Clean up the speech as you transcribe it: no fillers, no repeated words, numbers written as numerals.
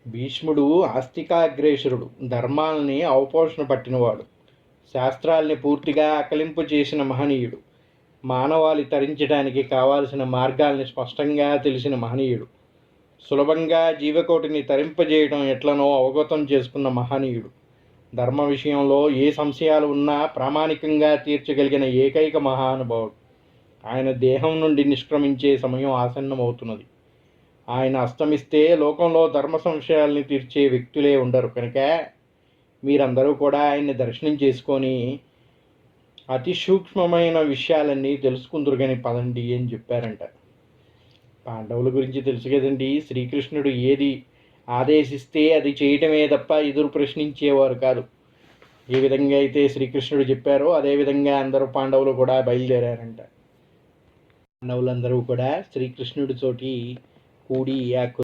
భీష్ముడు ఆస్తికాగ్రేసరుడు, ధర్మాల్ని అవపోషణ పట్టినవాడు, శాస్త్రాల్ని పూర్తిగా అకలింపు చేసిన మహనీయుడు, మానవాళి తరించడానికి కావాల్సిన మార్గాల్ని స్పష్టంగా తెలిసిన మహనీయుడు, సులభంగా జీవకోటిని తరింపజేయడం ఎట్లనో అవగతం చేసుకున్న మహనీయుడు, ధర్మ విషయంలో ఏ సంశయాలు ఉన్నా ప్రామాణికంగా తీర్చగలిగిన ఏకైక మహానుభావుడు. ఆయన దేహం నుండి నిష్క్రమించే సమయం ఆసన్నమవుతున్నది. ఆయన అస్తమిస్తే లోకంలో ధర్మ సంశయాల్ని తీర్చే వ్యక్తులే ఉండరు. కనుక మీరందరూ కూడా ఆయన్ని దర్శనం చేసుకొని అతి సూక్ష్మమైన విషయాలన్నీ తెలుసుకుందరు కానీ పదండి అని చెప్పారంట. పాండవుల గురించి తెలుసు కదండి. శ్రీకృష్ణుడు ఏది ఆదేశిస్తే అది చేయటమే తప్ప ఎదురు ప్రశ్నించేవారు కాదు. ఏ విధంగా అయితే శ్రీకృష్ణుడు చెప్పారో అదేవిధంగా అందరూ పాండవులు కూడా బయలుదేరారంట. పాండవులందరూ కూడా శ్రీకృష్ణుడితోటి కూడి